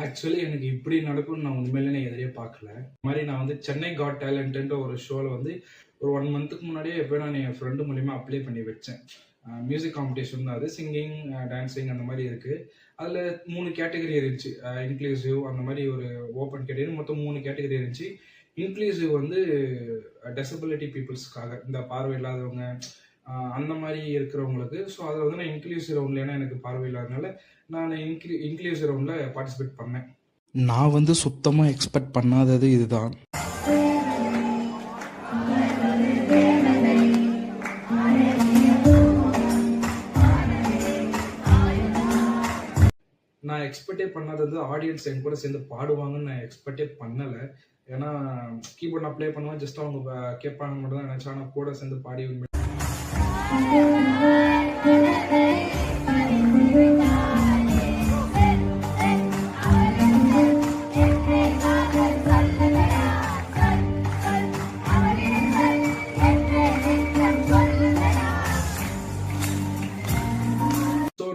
Actually எனக்கு இப்படி நடக்கும்னு நான் உண்மையிலே நான் எதிரே பார்க்கல. இந்த மாரி நான் வந்து சென்னை காட் டேலண்ட்ன்ற ஒரு ஷோல வந்து ஒரு 1 மந்த்துக்கு முன்னாடியே எப்படியோ நான் என் ஃப்ரெண்டு மூலியமா அப்ளை பண்ணி வச்சேன். மியூசிக் காம்படிஷன் தான் அது. சிங்கிங், டான்சிங் அந்த மாரி இருக்கு. அதில 3 கேட்டகரி இருந்துச்சு. இன்க்ளூசிவ் அந்த மாரி ஒரு ஓப்பன் கேட்டகரி மொத்தம் 3 கேட்டகரி இருந்துச்சு. இன்க்ளூசிவ் வந்து டிசபிலிட்டி பீப்பிள்ஸ்க்காக, இந்த பார்வை இல்லாதவங்க அந்த மாரி இருக்கிறவங்களுக்கு. ஸோ அதில வந்து நான் இன்க்ளூசிவ் ரவுண்ட்ல ஏன்னா எனக்கு பார்வை இல்லாதனால நான் இன்க்ளூசிவ் ரவுண்ட்ல பார்ட்டிசிபேட் பண்ணேன். நான் வந்து சுத்தமா எக்ஸ்பெக்ட் பண்ணாதது இதுதான். நான் எக்ஸ்பெக்டே பண்ணாதது வந்து ஆடியன்ஸ் என் கூட சேர்ந்து பாடுவாங்கன்னு நான் எக்ஸ்பெக்டே பண்ணல. ஏன்னா கீபோர்ட் நான் ப்ளே பண்ணுவேன், ஜஸ்ட் அவங்க கேட்பாங்கன்னு மட்டும் தான் நினைச்சேன். ஆனா கூட சேர்ந்து பாடி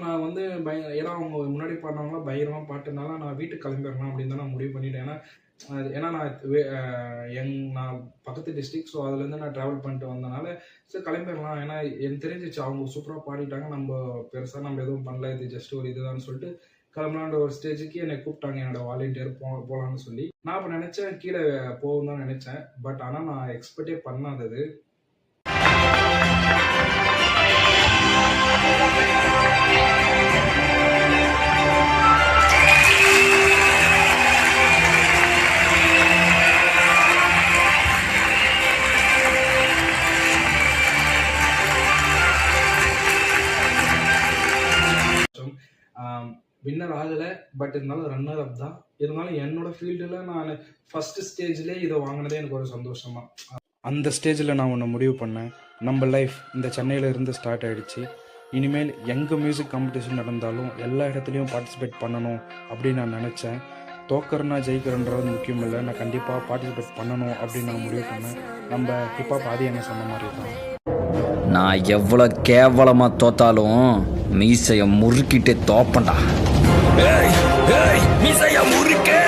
நான் வந்து ஏன்னா அவங்க முன்னாடி பாடினவங்களா பயங்கரமா பாட்டுனால நான் வீட்டுக்கு கிளம்பிடலாம் அப்படின்னு தான் நான் முடிவு பண்ணிட்டேன். ஏன்னா நான் பக்கத்து டிஸ்ட்ரிக்ட். ஸோ அதுலேருந்து நான் ட்ராவல் பண்ணிட்டு வந்தனால சரி கிளம்பிடலாம். ஏன்னா எனக்கு தெரிஞ்சிச்சு அவங்க சூப்பராக பாடிட்டாங்க, நம்ம பெருசாக நம்ம எதுவும் பண்ணல, இது ஜஸ்ட் ஒரு இதுதான் சொல்லிட்டு கிளம்பலான்ற ஒரு ஸ்டேஜுக்கு என்னை கூப்பிட்டாங்க என்னோட வாலண்டியர் போகலான்னு சொல்லி. நான் இப்போ நினச்சேன் கீழே போகும் தான் நினச்சேன். பட் ஆனால் நான் எக்ஸ்பெக்டே பண்ணாதது. வின்னர் ஆகலை, பட் இருந்தாலும் ரன்னர் அப் தான். இருந்தாலும் என்னோட ஃபீல்டில் நான் ஃபர்ஸ்ட் ஸ்டேஜ்லேயே இதை வாங்கினதே எனக்கு ஒரு சந்தோஷமா. அந்த ஸ்டேஜில் நான் ஒன்று முடிவு பண்ணேன், நம்ம லைஃப் இந்த சென்னையில் இருந்து ஸ்டார்ட் ஆகிடுச்சு. இனிமேல் எங்கே மியூசிக் காம்படிஷன் நடந்தாலும் எல்லா இடத்துலையும் பார்ட்டிசிபேட் பண்ணணும் அப்படின்னு நான் நினச்சேன். தோக்கறனா ஜெயிக்கிறன்றது முக்கியம் இல்லை, நான் கண்டிப்பாக பார்ட்டிசிபேட் பண்ணணும் அப்படின்னு நான் முடிவு பண்ணேன். நம்ம ஹிப்ஹாப் ஆதி என்ன சொன்ன மாதிரி தான், நான் எவ்வளோ கேவலமாக தோத்தாலும் மீசையை முறுக்கிட்டே தோப்பண்டா. மீசையை முறுக்கே